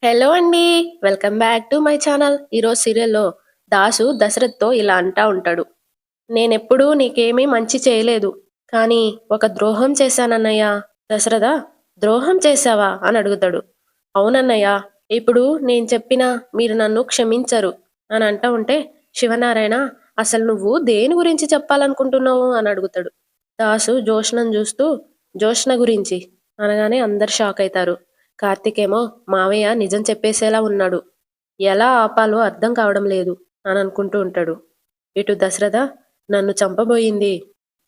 Hello అండి. Welcome back to my channel. ఈరోజు సీరియల్‌లో దాసు దశరథ్‌తో ఇలా అంటా ఉంటాడు. నేనెప్పుడూ నీకేమీ మంచి చేయలేదు. కానీ ఒక ద్రోహం చేశానన్నయ్య. దశరథ, ద్రోహం చేశావా? అని అడుగుతాడు. అవునన్నయ్య. ఇప్పుడు నేను చెప్పినా మీరు నన్ను క్షమించరు అని అంటా ఉంటే శివనారాయణ, అసలు నువ్వు దేని గురించి చెప్పాలనుకుంటున్నావు అని అడుగుతాడు. దాసు జోష్నను చూస్తూ జోష్న గురించి అనగానే అందరు షాక్ అయితారు. కార్తీకేమో మావయ్య నిజం చెప్పేసేలా ఉన్నాడు. ఎలా ఆపాలో అర్థం కావడం లేదు అని అనుకుంటూ ఉంటాడు. ఇటు దశరథ, నన్ను చంపబోయింది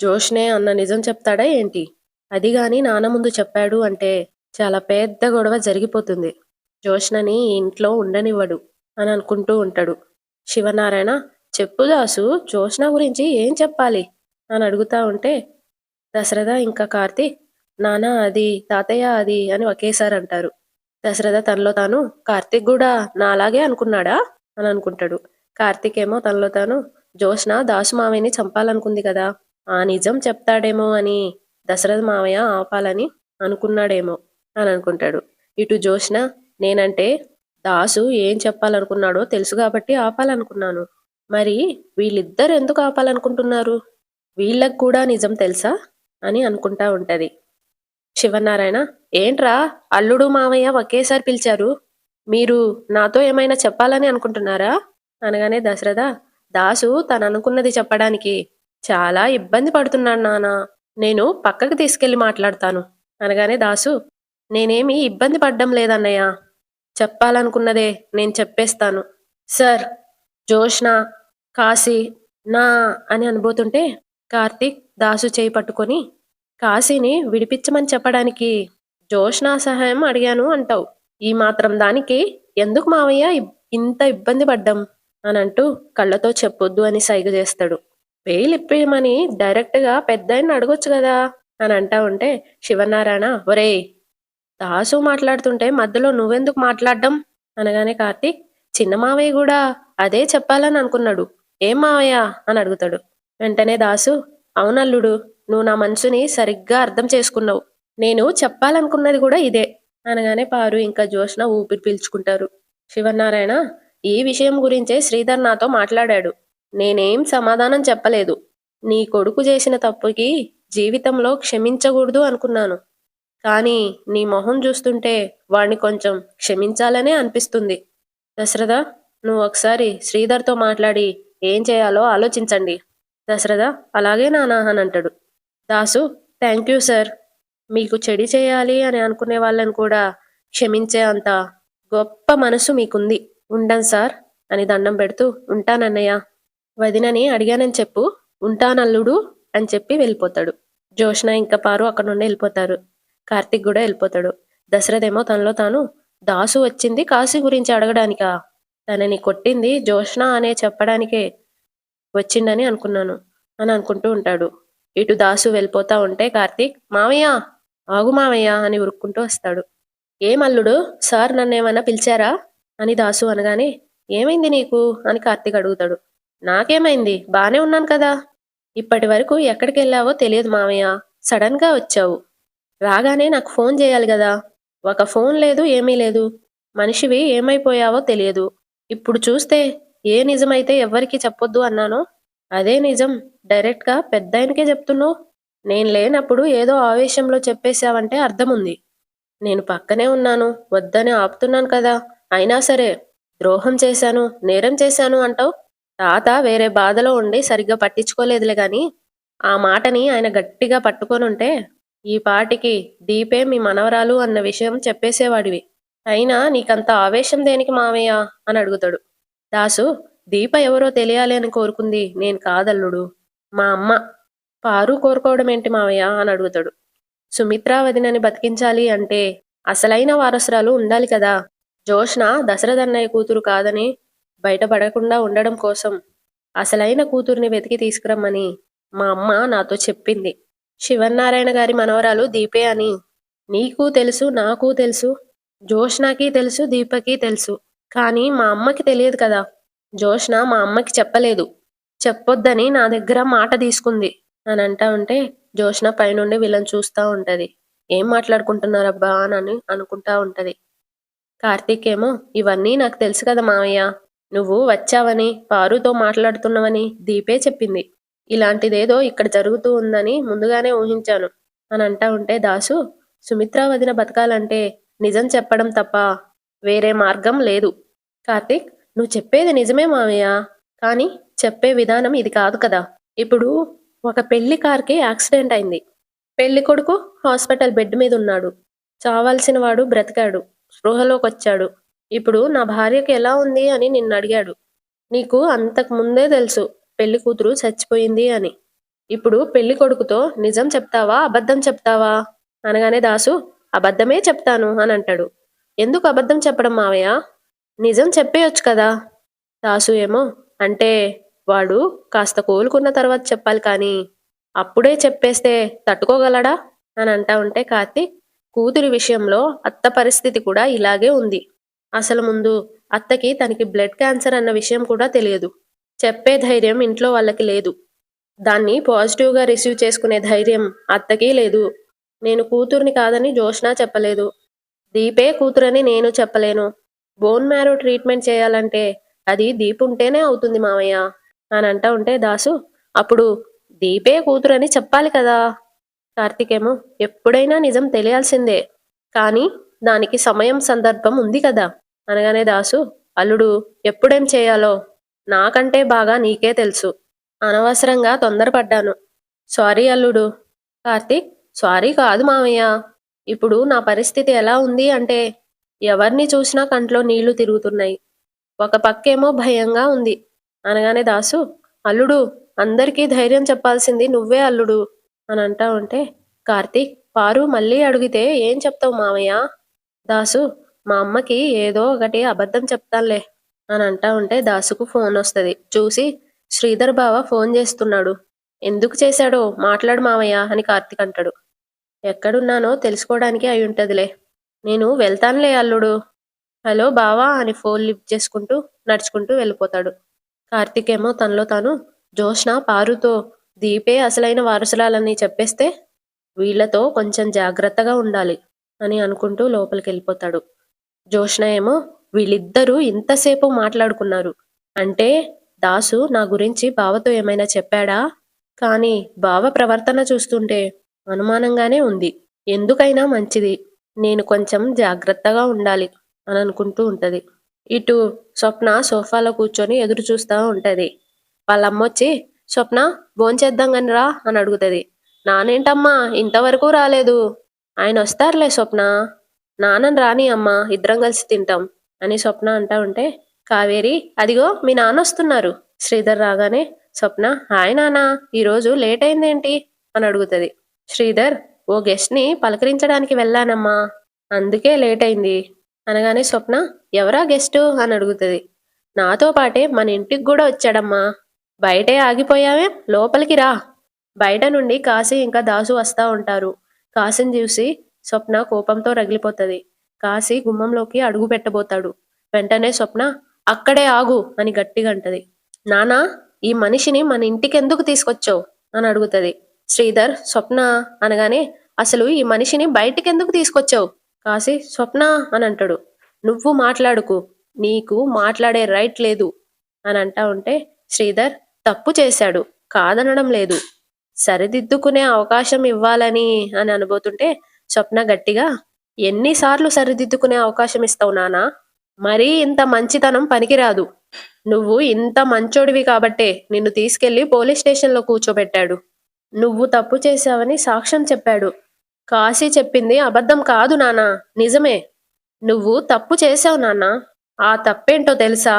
జోష్నే అన్న నిజం చెప్తాడా ఏంటి? అది గాని నాన్న ముందు చెప్పాడు అంటే చాలా పెద్ద గొడవ జరిగిపోతుంది. జోష్నని ఈ ఇంట్లో ఉండనివ్వడు అని అనుకుంటూ ఉంటాడు. శివనారాయణ, చెప్పు దాసు, జోష్న గురించి ఏం చెప్పాలి అని అడుగుతా ఉంటే దశరథ ఇంకా కార్తీక్, నాన్న అది, తాతయ్య అది అని ఒకేసారి అంటారు. దశరథ తనలో తాను, కార్తీక్ కూడా నాలాగే అనుకున్నాడా అని అనుకుంటాడు. కార్తీక్ ఏమో తనలో తాను, జోష్న దాసు మావయ్యని చంపాలనుకుంది కదా, ఆ నిజం చెప్తాడేమో అని దశరథ మావయ్య ఆపాలని అనుకున్నాడేమో అని అనుకుంటాడు. ఇటు జోష్న, నేనంటే దాసు ఏం చెప్పాలనుకున్నాడో తెలుసు కాబట్టి ఆపాలనుకున్నాను. మరి వీళ్ళిద్దరు ఎందుకు ఆపాలనుకుంటున్నారు? వీళ్ళకు కూడా నిజం తెలుసా అని అనుకుంటా ఉంటది. శివనారాయణ, ఏంట్రా అల్లుడు మావయ్య ఒకేసారి పిలిచారు? మీరు నాతో ఏమైనా చెప్పాలని అనుకుంటున్నారా అనగానే దశరథ, దాసు తను అనుకున్నది చెప్పడానికి చాలా ఇబ్బంది పడుతున్నాడు నాన్న. నేను పక్కకి తీసుకెళ్లి మాట్లాడతాను అనగానే దాసు, నేనేమి ఇబ్బంది పడ్డం లేదన్నయ్య. చెప్పాలనుకున్నదే నేను చెప్పేస్తాను. సార్, జోష్న, కాశీ, నా అని అనబోతుంటే కార్తీక్ దాసు చేయి పట్టుకొని, కాశీని విడిపించమని చెప్పడానికి జోష్నా సహాయం అడిగాను అంటావు. ఈ మాత్రం దానికి ఎందుకు మావయ్య ఇంత ఇబ్బంది పడ్డం అని అంటూ కళ్ళతో చెప్పొద్దు అని సైగ చేస్తాడు. బెయిల్ ఇప్పేయమని డైరెక్ట్గా పెద్దాయన్ని అడగొచ్చు కదా అని అంటా ఉంటే శివనారాయణ, ఒరేయ్, దాసు మాట్లాడుతుంటే మధ్యలో నువ్వెందుకు మాట్లాడడం అనగానే కార్తీక్, చిన్న మావయ్య కూడా అదే చెప్పాలని అనుకున్నాడు. ఏం మావయ్య అని అడుగుతాడు. వెంటనే దాసు, అవునల్లుడు, నువ్వు నా మనసుని సరిగ్గా అర్థం చేసుకున్నావు. నేను చెప్పాలనుకున్నది కూడా ఇదే అనగానే పారు ఇంకా జోష్న ఊపిరి పీల్చుకుంటారు. శివనారాయణ, ఈ విషయం గురించే శ్రీధర్ నాతో మాట్లాడాడు. నేనేం సమాధానం చెప్పలేదు. నీ కొడుకు చేసిన తప్పుకి జీవితంలో క్షమించకూడదు అనుకున్నాను. కానీ నీ మొహం చూస్తుంటే వాణ్ణి కొంచెం క్షమించాలనే అనిపిస్తుంది. దశరథ, నువ్వు ఒకసారి శ్రీధర్తో మాట్లాడి ఏం చేయాలో ఆలోచించండి. దశరథ, అలాగే నానా అని అంటాడు. Dasu, thank you sir. మీకు చెడి చేయాలి అని అనుకునే వాళ్ళని కూడా క్షమించే అంత గొప్ప మనసు మీకుంది. ఉండను సార్ అని దండం పెడుతూ, ఉంటానన్నయ్య. వదినని అడిగానని చెప్పు, ఉంటానల్లుడు అని చెప్పి వెళ్ళిపోతాడు. జోష్న ఇంకా పారు అక్కడ నుండి వెళ్ళిపోతారు. కార్తిక్ కూడా వెళ్ళిపోతాడు. దశరథేమో తనలో తాను, దాసు వచ్చింది కాశీ గురించి అడగడానికా? తనని కొట్టింది జోష్న అనే చెప్పడానికే వచ్చిండని అనుకున్నాను అని అనుకుంటూ ఉంటాడు. ఇటు దాసు వెళ్ళిపోతా ఉంటే కార్తీక్, మావయ్య, ఆగు మావయ్య అని ఉరుక్కుంటూ వస్తాడు. ఏమల్లుడు, సార్ నన్నేమన్నా పిలిచారా అని దాసు అనగానే, ఏమైంది నీకు అని కార్తీక్ అడుగుతాడు. నాకేమైంది, బానే ఉన్నాను కదా. ఇప్పటి వరకు ఎక్కడికి వెళ్ళావో తెలియదు మావయ్య, సడన్ గా వచ్చావు. రాగానే నాకు ఫోన్ చేయాలి కదా. ఒక ఫోన్ లేదు, ఏమీ లేదు. మనిషివి ఏమైపోయావో తెలియదు. ఇప్పుడు చూస్తే ఏ నిజమైతే ఎవ్వరికి చెప్పొద్దు అన్నానో అదే నిజం డైరెక్ట్గా పెద్దాయనకే చెప్తున్నావు. నేను లేనప్పుడు ఏదో ఆవేశంలో చెప్పేశావంటే అర్థముంది. నేను పక్కనే ఉన్నాను, వద్దని ఆపుతున్నాను కదా. అయినా సరే ద్రోహం చేశాను, నేరం చేశాను అంటావు. తాత వేరే బాధలో ఉండి సరిగ్గా పట్టించుకోలేదులే గాని ఆ మాటని ఆయన గట్టిగా పట్టుకొనుంటే ఈ పాటికి దీపే మీ మనవరాలు అన్న విషయం చెప్పేసేవాడివి. అయినా నీకంత ఆవేశం దేనికి మావయ్య అని అడుగుతాడు. దాసు, దీప ఎవరో తెలియాలి అని కోరుకుంది నేను కాదల్లుడు, మా అమ్మ. పారు కోరుకోవడం ఏంటి మావయ్య అని అడుగుతాడు. సుమిత్రా వదినని బతికించాలి అంటే అసలైన వారసురాలు ఉండాలి కదా. జోష్న దశరథన్నయ్య కూతురు కాదని బయటపడకుండా ఉండడం కోసం అసలైన కూతుర్ని వెతికి తీసుకురమ్మని మా అమ్మ నాతో చెప్పింది. శివన్నారాయణ గారి మనవరాలు దీపే అని నీకు తెలుసు, నాకు తెలుసు, జోష్నాకి తెలుసు, దీపకి తెలుసు. కానీ మా అమ్మకి తెలియదు కదా. జోష్న మా అమ్మకి చెప్పలేదు. చెప్పొద్దని నా దగ్గర మాట తీసుకుంది అని అంటా ఉంటే జోష్న పైనుండి వీళ్ళని చూస్తూ ఉంటది. ఏం మాట్లాడుకుంటున్నారబ్బా అని అనుకుంటా ఉంటది. కార్తీక్ ఏమో, ఇవన్నీ నాకు తెలుసు కదా మావయ్య. నువ్వు వచ్చావని, పారుతో మాట్లాడుతున్నావని దీపే చెప్పింది. ఇలాంటిదేదో ఇక్కడ జరుగుతూ ఉందని ముందుగానే ఊహించాను అని అంటా ఉంటే దాసు, సుమిత్ర వదిన బతకాలంటే నిజం చెప్పడం తప్ప వేరే మార్గం లేదు. కార్తీక్, నువ్వు చెప్పేది నిజమే మావయ్య. కానీ చెప్పే విధానం ఇది కాదు కదా. ఇప్పుడు ఒక పెళ్లి కార్కి యాక్సిడెంట్ అయింది. పెళ్లి కొడుకు హాస్పిటల్ బెడ్ మీద ఉన్నాడు. చావాల్సిన వాడు బ్రతికాడు, స్పృహలోకొచ్చాడు. ఇప్పుడు నా భార్యకి ఎలా ఉంది అని నిన్ను అడిగాడు. నీకు అంతకు ముందే తెలుసు పెళ్లి కూతురు చచ్చిపోయింది అని. ఇప్పుడు పెళ్లి కొడుకుతో నిజం చెప్తావా, అబద్ధం చెప్తావా అనగానే దాసు, అబద్ధమే చెప్తాను అని అంటాడు. ఎందుకు అబద్ధం చెప్పడం మావయ్య? నిజం చెప్పేయొచ్చు కదా. దాసు ఏమో, అంటే వాడు కాస్త కోలుకున్న తర్వాత చెప్పాలి కానీ అప్పుడే చెప్పేస్తే తట్టుకోగలడా అని అంటా ఉంటే కార్తీక్, కూతురి విషయంలో అత్త పరిస్థితి కూడా ఇలాగే ఉంది. అసలు ముందు అత్తకి తనకి బ్లడ్ క్యాన్సర్ అన్న విషయం కూడా తెలియదు. చెప్పే ధైర్యం ఇంట్లో వాళ్ళకి లేదు. దాన్ని పాజిటివ్గా రిసీవ్ చేసుకునే ధైర్యం అత్తకి లేదు. నేను కూతుర్ని కాదని జోష్నా చెప్పలేదు. దీపే కూతురని నేను చెప్పలేను. బోన్ మ్యారో ట్రీట్మెంట్ చేయాలంటే అది దీపు ఉంటేనే అవుతుంది మావయ్య అని అంటా ఉంటే దాసు, అప్పుడు దీపే కూతురని చెప్పాలి కదా. కార్తీకేమో, ఎప్పుడైనా నిజం తెలియాల్సిందే, కానీ దానికి సమయం సందర్భం ఉంది కదా అనగానే దాసు, అల్లుడు ఎప్పుడేం చేయాలో నాకంటే బాగా నీకే తెలుసు. అనవసరంగా తొందరపడ్డాను. సారీ అల్లుడు. కార్తీక్, సారీ కాదు మావయ్య. ఇప్పుడు నా పరిస్థితి ఎలా ఉంది అంటే ఎవరిని చూసినా కంట్లో నీళ్లు తిరుగుతున్నాయి. ఒక పక్కేమో భయంగా ఉంది అనగానే దాసు, అల్లుడు అందరికీ ధైర్యం చెప్పాల్సింది నువ్వే అల్లుడు అని అంటా ఉంటే కార్తీక్, పారు మళ్ళీ అడిగితే ఏం చెప్తావు మావయ్య? దాసు, మా అమ్మకి ఏదో ఒకటి అబద్ధం చెప్తానులే అని అంటా ఉంటే దాసుకు ఫోన్ వస్తుంది. చూసి, శ్రీధర్ బావ ఫోన్ చేస్తున్నాడు. ఎందుకు చేశాడో మాట్లాడు మావయ్య అని కార్తీక్ అంటాడు. ఎక్కడున్నానో తెలుసుకోవడానికి అయి ఉంటదిలే, నేను వెళ్తానులే అల్లుడు. హలో బావా అని ఫోన్ లిఫ్ట్ చేసుకుంటూ నడుచుకుంటూ వెళ్ళిపోతాడు. కార్తీక్ ఏమో తనలో తాను, జోష్న పారుతో దీపే అసలైన వారసురాలని చెప్పేస్తే వీళ్లతో కొంచెం జాగ్రత్తగా ఉండాలి అని అనుకుంటూ లోపలికి వెళ్ళిపోతాడు. జోష్న ఏమో, వీళ్ళిద్దరూ ఇంతసేపు మాట్లాడుకున్నారు అంటే దాసు నా గురించి బావతో ఏమైనా చెప్పాడా? కానీ బావ ప్రవర్తన చూస్తుంటే అనుమానంగానే ఉంది. ఎందుకైనా మంచిది నేను కొంచెం జాగ్రత్తగా ఉండాలి అని అనుకుంటూ ఉంటది. ఇటు స్వప్న సోఫాలో కూర్చొని ఎదురు చూస్తూ ఉంటది. వాళ్ళమ్మొచ్చి, స్వప్న భోంచేద్దాం గని రా అని అడుగుతుంది. నానేంటమ్మా ఇంతవరకు రాలేదు? ఆయన వస్తారులే స్వప్న, నాన్నని రాని అమ్మా, ఇద్దరం కలిసి తింటాం అని స్వప్న అంటా ఉంటే కావేరి, అదిగో మీ నాన్న వస్తున్నారు. శ్రీధర్ రాగానే స్వప్న, హాయ్ నాన్న, ఈరోజు లేట్ అయిందేంటి అని అడుగుతుంది. శ్రీధర్, ఓ గెస్ట్ని పలకరించడానికి వెళ్ళానమ్మా, అందుకే లేట్ అయింది అనగానే స్వప్న, ఎవరా గెస్టు అని అడుగుతుంది. నాతో పాటే మన ఇంటికి కూడా వచ్చాడమ్మా, బయటే ఆగిపోయావే, లోపలికి రా. బయట నుండి కాశీ ఇంకా దాసు వస్తా ఉంటారు. కాశీని చూసి స్వప్న కోపంతో రగిలిపోతుంది. కాశీ గుమ్మంలోకి అడుగు పెట్టబోతాడు. వెంటనే స్వప్న, అక్కడే ఆగు అని గట్టిగా అంటది. నానా, ఈ మనిషిని మన ఇంటికి ఎందుకు తీసుకొచ్చావు అని అడుగుతుంది. శ్రీధర్ స్వప్న అనగానే, అసలు ఈ మనిషిని బయటికి ఎందుకు తీసుకొచ్చావు? కాశీ స్వప్న అని అంటాడు. నువ్వు మాట్లాడుకు, నీకు మాట్లాడే రైట్ లేదు అని అంటా ఉంటే శ్రీధర్, తప్పు చేశాడు కాదనడం లేదు, సరిదిద్దుకునే అవకాశం ఇవ్వాలని అని అనబోతుంటే స్వప్న గట్టిగా, ఎన్నిసార్లు సరిదిద్దుకునే అవకాశం ఇస్తావు నానా? మరీ ఇంత మంచితనం పనికిరాదు. నువ్వు ఇంత మంచోడివి కాబట్టే నిన్ను తీసుకెళ్లి పోలీస్ స్టేషన్లో కూర్చోబెట్టాడు. నువ్వు తప్పు చేశావని సాక్ష్యం చెప్పాడు. కాశీ చెప్పింది అబద్ధం కాదు నానా, నిజమే. నువ్వు తప్పు చేశావు నాన్న. ఆ తప్పేంటో తెలుసా?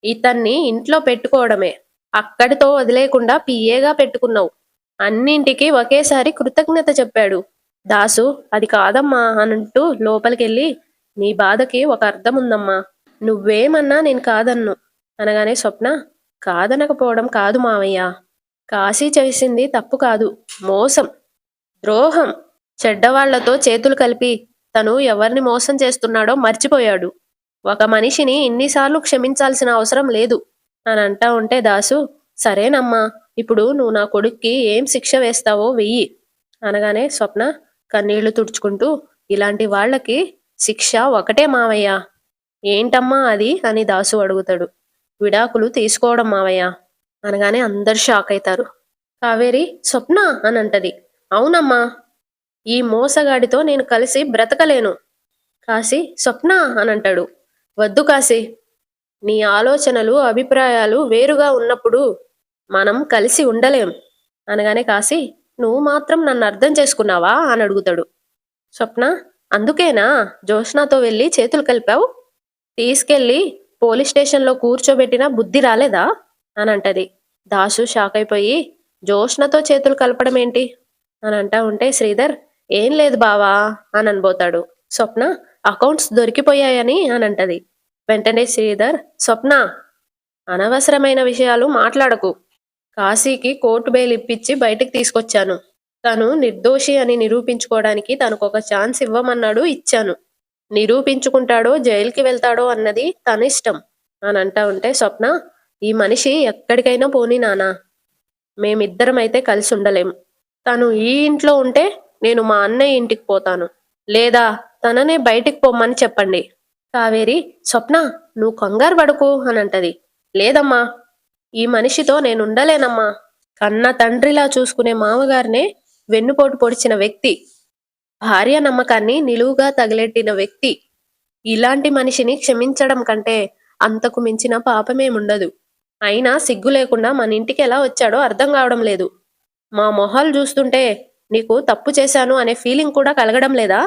ఇతన్ని ఇంట్లో పెట్టుకోవడమే. అక్కడితో వదిలేకుండా పిఏగా పెట్టుకున్నావు. అన్నింటికి ఒకేసారి కృతజ్ఞత చెప్పాడు. దాసు, అది కాదమ్మా అనంటూ లోపలికెళ్ళి, నీ బాధకి ఒక అర్థం ఉందమ్మా, నువ్వేమన్నా నేను కాదన్ను అనగానే స్వప్న, కాదనకపోవడం కాదు మావయ్య, కాశీ చేసింది తప్పు కాదు, మోసం, ద్రోహం. చెడ్డవాళ్లతో చేతులు కలిపి తను ఎవరిని మోసం చేస్తున్నాడో మర్చిపోయాడు. ఒక మనిషిని ఇన్నిసార్లు క్షమించాల్సిన అవసరం లేదు అని అంటా ఉంటే దాసు, సరేనమ్మా, ఇప్పుడు నువ్వు నా కొడుక్కి ఏం శిక్ష వేస్తావో వెయ్యి అనగానే స్వప్న కన్నీళ్లు తుడుచుకుంటూ, ఇలాంటి వాళ్ళకి శిక్ష ఒకటే మావయ్య, ఏంటమ్మా అది అని దాసు అడుగుతాడు. విడాకులు తీసుకోవడం మావయ్య అనగానే అందరు షాక్ అయితారు. కావేరి స్వప్న అని అంటది. అవునమ్మా, ఈ మోసగాడితో నేను కలిసి బ్రతకలేను. కాశీ స్వప్న అని అంటాడు. వద్దు కాశీ, నీ ఆలోచనలు అభిప్రాయాలు వేరుగా ఉన్నప్పుడు మనం కలిసి ఉండలేం అనగానే కాశీ నువ్వు మాత్రం నన్ను అర్థం చేసుకున్నావా అని అడుగుతాడు. స్వప్న అందుకేనా జోష్నాతో వెళ్ళి చేతులు కలిపావు? తీసుకెళ్ళి పోలీస్ స్టేషన్లో కూర్చోబెట్టినా బుద్ధి రాలేదా అని అంటది. దాసు షాక్ అయిపోయి జోష్నతో చేతులు కలపడం ఏంటి అని అంటా ఉంటే శ్రీధర్ ఏం లేదు బావా అని అనబోతాడు. స్వప్న అకౌంట్స్ దొరికిపోయాయని అని అంటది. వెంటనే శ్రీధర్ స్వప్న అనవసరమైన విషయాలు మాట్లాడకు. కాశీకి కోర్టు బెయిల్ ఇప్పించి బయటికి తీసుకొచ్చాను. తను నిర్దోషి అని నిరూపించుకోవడానికి తనకొక ఛాన్స్ ఇవ్వమన్నాడు, ఇచ్చాను. నిరూపించుకుంటాడో జైలుకి వెళ్తాడో అన్నది తన ఇష్టం అని అంటా ఉంటే స్వప్న ఈ మనిషి ఎక్కడికైనా పోనీ నానా, మేమిద్దరం అయితే కలిసి ఉండలేం. తను ఈ ఇంట్లో ఉంటే నేను మా అన్నయ్య ఇంటికి పోతాను, లేదా తననే బయటికి పొమ్మని చెప్పండి. కావేరి స్వప్న నువ్వు కంగారు పడుకు అని అంటది. లేదమ్మా, ఈ మనిషితో నేను ఉండలేనమ్మా. కన్న తండ్రిలా చూసుకునే మామగారినే వెన్నుపోటు పొడిచిన వ్యక్తి, భార్య నమ్మకాన్ని నిలువుగా తగిలెట్టిన వ్యక్తి, ఇలాంటి మనిషిని క్షమించడం కంటే అంతకు మించిన పాపమేముండదు. అయినా సిగ్గు లేకుండా మన ఇంటికి ఎలా వచ్చాడో అర్థం కావడం లేదు. మా మొహాలు చూస్తుంటే నీకు తప్పు చేశాను అనే ఫీలింగ్ కూడా కలగడం లేదా?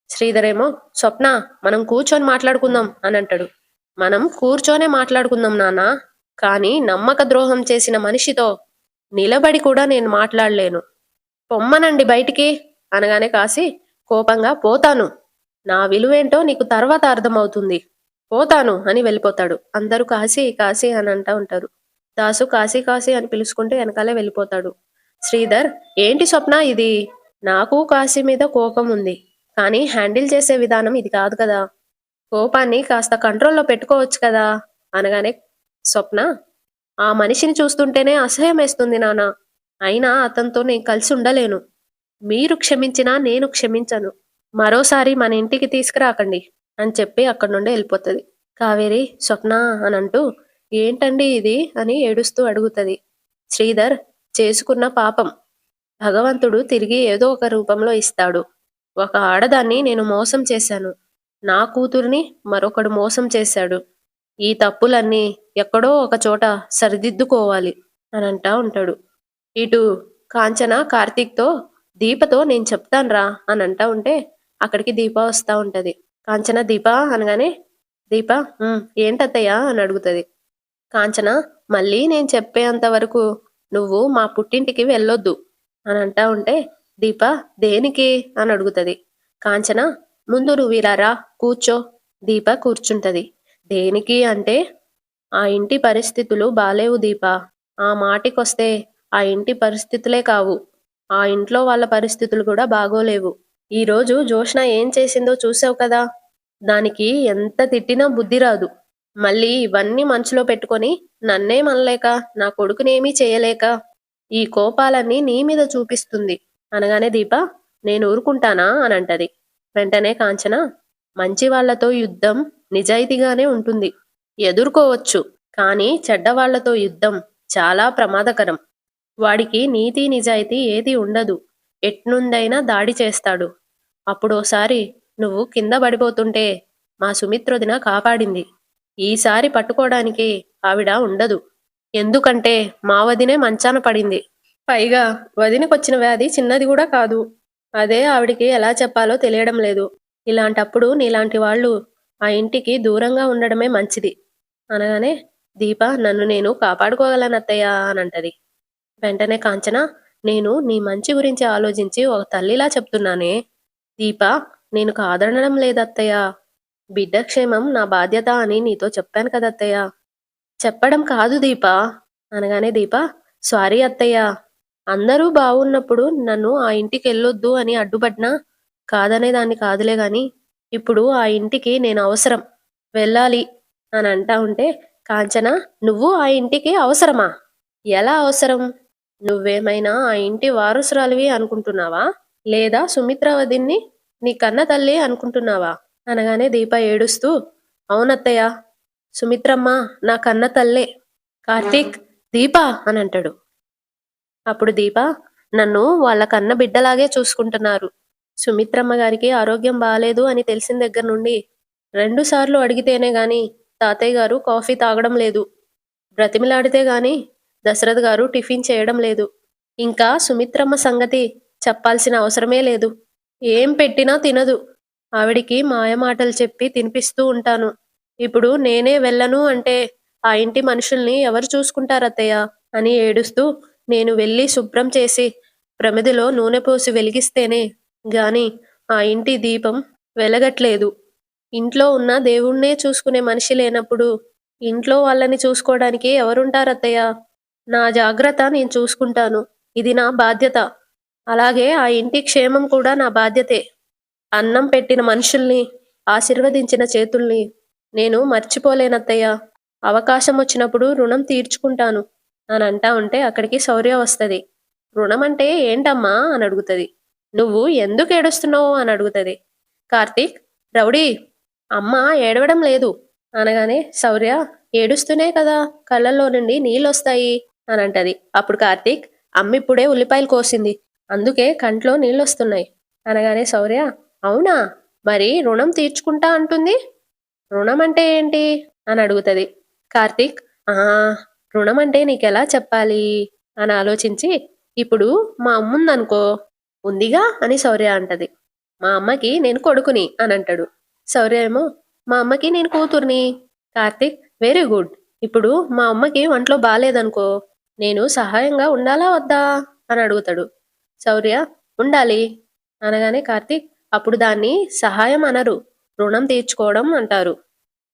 శ్రీధరేమో స్వప్న మనం కూర్చొని మాట్లాడుకుందాం అని అంటాడు. మనం కూర్చొనే మాట్లాడుకుందాం నాన్నా, కానీ నమ్మక ద్రోహం చేసిన మనిషితో నిలబడి కూడా నేను మాట్లాడలేను. పొమ్మనండి బయటికి అనగానే కాశీ కోపంగా పోతాను, నా విలువేంటో నీకు తర్వాత అర్థమవుతుంది, పోతాను అని వెళ్ళిపోతాడు. అందరూ కాశీ కాశీ అని అంటా ఉంటారు. దాసు కాశీ కాశీ అని పిలుచుకుంటే వెనకాలే వెళ్ళిపోతాడు. శ్రీధర్ ఏంటి స్వప్న ఇది? నాకు కాశీ మీద కోపం ఉంది, కానీ హ్యాండిల్ చేసే విధానం ఇది కాదు కదా. కోపాన్ని కాస్త కంట్రోల్లో పెట్టుకోవచ్చు కదా అనగానే స్వప్న ఆ మనిషిని చూస్తుంటేనే అసహ్యం వేస్తుంది నాన్న. అయినా అతనితో నేను కలిసి ఉండలేను. మీరు క్షమించినా నేను క్షమించను. మరోసారి మన ఇంటికి తీసుకురాకండి అని చెప్పి అక్కడి నుండి వెళ్ళిపోతుంది. కావేరి స్వప్న అని అంటూ ఏంటండి ఇది అని ఏడుస్తూ అడుగుతుంది. శ్రీధర్ చేసుకున్న పాపం భగవంతుడు తిరిగి ఏదో ఒక రూపంలో ఇస్తాడు. ఒక ఆడదాన్ని నేను మోసం చేశాను, నా కూతుర్ని మరొకడు మోసం చేశాడు. ఈ తప్పులన్నీ ఎక్కడో ఒక చోట సరిదిద్దుకోవాలి అని అంటా ఉంటాడు. ఇటు కాంచన కార్తీక్తో దీపతో నేను చెప్తాన్రా అని అంటా ఉంటే అక్కడికి దీప వస్తా ఉంటది. కాంచన దీప అనగానే దీప ఏంటత్తయ్య అని అడుగుతుంది. కాంచన మళ్ళీ నేను చెప్పేంత వరకు నువ్వు మా పుట్టింటికి వెళ్ళొద్దు అని అంటా ఉంటే దీప దేనికి అని అడుగుతుంది. కాంచన ముందు నువ్వు ఇలా రా కూర్చో. దీప కూర్చుంటది. దేనికి అంటే ఆ ఇంటి పరిస్థితులు బాలేవు దీప. ఆ మాటికొస్తే ఆ ఇంటి పరిస్థితులే కావు, ఆ ఇంట్లో వాళ్ళ పరిస్థితులు కూడా బాగోలేవు. ఈరోజు జోష్న ఏం చేసిందో చూసావు కదా. దానికి ఎంత తిట్టినా బుద్ధి రాదు. మళ్ళీ ఇవన్నీ మనసులో పెట్టుకొని నన్నేమనలేక నా కొడుకునేమీ చేయలేక ఈ కోపాలన్నీ నీ మీద చూపిస్తుంది అనగానే దీప నేను ఊరుకుంటానా అని అంటది. వెంటనే కాంచన మంచి వాళ్లతో యుద్ధం నిజాయితీగానే ఉంటుంది, ఎదుర్కోవచ్చు. కానీ చెడ్డవాళ్లతో యుద్ధం చాలా ప్రమాదకరం. వాడికి నీతి నిజాయితీ ఏది ఉండదు, ఎట్నుందైనా దాడి చేస్తాడు. అప్పుడోసారి నువ్వు కింద పడిపోతుంటే మా సుమిత్రొదిన కాపాడింది. ఈసారి పట్టుకోవడానికి ఆవిడ ఉండదు, ఎందుకంటే మా వదినే మంచాన పడింది. పైగా వదినకొచ్చిన వ్యాధి చిన్నది కూడా కాదు. అదే ఆవిడికి ఎలా చెప్పాలో తెలియడం లేదు. ఇలాంటప్పుడు నీలాంటి వాళ్ళు ఆ ఇంటికి దూరంగా ఉండడమే మంచిది అనగానే దీప నన్ను నేను కాపాడుకోగలనత్తయ్య అని అంటది. వెంటనే కాంచన నేను నీ మంచి గురించి ఆలోచించి ఒక తల్లిలా చెప్తున్నానే. దీప నేను కాదనడం లేదత్తయ్య, బిడ్డ క్షేమం నా బాధ్యత అని నీతో చెప్పాను కదత్తయ్య. చెప్పడం కాదు దీప అనగానే దీప సారీ అత్తయ్య, అందరూ బాగున్నప్పుడు నన్ను ఆ ఇంటికి వెళ్ళొద్దు అని అడ్డుపడినా కాదనేదాన్ని కాదులే గాని ఇప్పుడు ఆ ఇంటికి నేను అవసరం, వెళ్ళాలి అని అంటా ఉంటే కాంచన నువ్వు ఆ ఇంటికి అవసరమా? ఎలా అవసరం? నువ్వేమైనా ఆ ఇంటి వారసురాలివి అనుకుంటున్నావా, లేదా సుమిత్రావతిని నీ కన్న తల్లి అనుకుంటున్నావా అనగానే దీప ఏడుస్తూ అవునత్తయ్య. సుమిత్రమ్మ నా కన్న తల్లే. కార్తీక్, దీపా అని అంటాడు. అప్పుడు దీప, నన్ను వాళ్ళ కన్న బిడ్డలాగే చూసుకుంటున్నారు. సుమిత్రమ్మ గారికి ఆరోగ్యం బాలేదు అని తెలిసిన దగ్గర నుండి 2 సార్లు అడిగితేనే గాని తాతయ్య గారు కాఫీ తాగడం లేదు. బ్రతిమిలాడితే గాని దశరథ్ గారు టిఫిన్ చేయడం లేదు. ఇంకా సుమిత్రమ్మ సంగతి చెప్పాల్సిన అవసరమే లేదు. ఏం పెట్టినా తినదు. ఆవిడికి మాయమాటలు చెప్పి తినిపిస్తూ ఉంటాను. ఇప్పుడు నేనే వెళ్ళను అంటే ఆ ఇంటి మనుషుల్ని ఎవరు చూసుకుంటారత్తయ్య అని ఏడుస్తూ నేను వెళ్ళి శుభ్రం చేసి ప్రమిదిలో నూనె పోసి వెలిగిస్తేనే గాని ఆ ఇంటి దీపం వెలగట్లేదు. ఇంట్లో ఉన్న దేవుణ్ణే చూసుకునే మనిషి లేనప్పుడు ఇంట్లో వాళ్ళని చూసుకోవడానికి ఎవరుంటారత్తయ్య? నా జాగ్రత్త నేను చూసుకుంటాను. ఇది నా బాధ్యత. అలాగే ఆ ఇంటి క్షేమం కూడా నా బాధ్యతే. అన్నం పెట్టిన మనుషుల్ని, ఆశీర్వదించిన చేతుల్ని నేను మర్చిపోలేనత్తయ్య. అవకాశం వచ్చినప్పుడు రుణం తీర్చుకుంటాను అని అంటా ఉంటే అక్కడికి శౌర్య వస్తది. రుణం అంటే ఏంటమ్మా అని అడుగుతది. నువ్వు ఎందుకు ఏడుస్తున్నావు అని అడుగుతది. కార్తీక్, రౌడీ, అమ్మ ఏడవడం లేదు అనగానే శౌర్య, ఏడుస్తూనే కదా కళ్ళల్లో నుండి నీళ్ళొస్తాయి అని అంటది. అప్పుడు కార్తీక్, అమ్మ ఇప్పుడే ఉల్లిపాయలు కోసింది, అందుకే కంట్లో నీళ్ళొస్తున్నాయి అనగానే శౌర్య, అవునా, మరి రుణం తీర్చుకుంటా అంటుంది, రుణం అంటే ఏంటి అని అడుగుతది. కార్తీక్, ఆ రుణం అంటే నీకెలా చెప్పాలి అని ఆలోచించి, ఇప్పుడు మా అమ్ముందనుకో, ఉందిగా అని శౌర్య అంటది. మా అమ్మకి నేను కొడుకుని అని అంటాడు. శౌర్య ఏమో, మా అమ్మకి నేను కూతుర్ని. Karthik, very good. ఇప్పుడు మా అమ్మకి ఒంట్లో బాలేదనుకో, నేను సహాయంగా ఉండాలా వద్దా అని అడుగుతాడు. శౌర్య, ఉండాలి అనగానే కార్తీక్, అప్పుడు దాన్ని సహాయం అనరు, రుణం తీర్చుకోవడం అంటారు.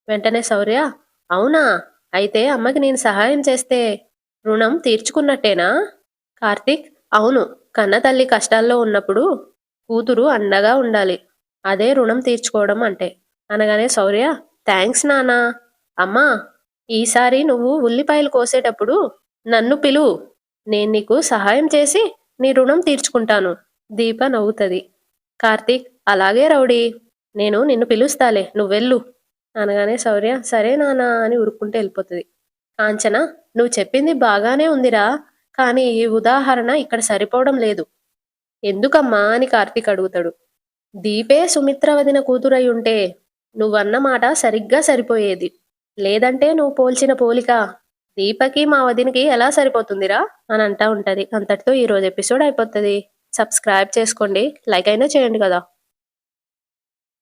వెంటనే శౌర్య, అవునా, అయితే అమ్మకి నేను సహాయం చేస్తే రుణం తీర్చుకున్నట్టేనా? కార్తీక్, అవును, కన్న తల్లి కష్టాల్లో ఉన్నప్పుడు కూతురు అండగా ఉండాలి, అదే రుణం తీర్చుకోవడం అంటే అనగానే శౌర్య, థ్యాంక్స్ నానా. అమ్మా, ఈసారి నువ్వు ఉల్లిపాయలు కోసేటప్పుడు నన్ను పిలువు, నేను నీకు సహాయం చేసి నీ రుణం తీర్చుకుంటాను. దీప నవ్వుతది. కార్తీక్, అలాగే రౌడీ, నేను నిన్ను పిలుస్తాలే, నువ్వెళ్ళు అనగానే శౌర్య, సరే నానా అని ఉరుక్కుంటూ వెళ్ళిపోతుంది. కాంచన, నువ్వు చెప్పింది బాగానే ఉందిరా, కానీ ఈ ఉదాహరణ ఇక్కడ సరిపోవడం లేదు. ఎందుకమ్మా అని కార్తీక్ అడుగుతాడు. దీపే సుమిత్ర వదిన కూతురై ఉంటే నువ్వన్న మాట సరిగ్గా సరిపోయేది. లేదంటే నువ్వు పోల్చిన పోలిక దీపకి మా వదినకి ఎలా సరిపోతుందిరా అని అంటా ఉంటది. అంతటితో ఈరోజు ఎపిసోడ్ అయిపోతుంది. సబ్స్క్రైబ్ చేసుకోండి, లైక్ అయినా చేయండి కదా.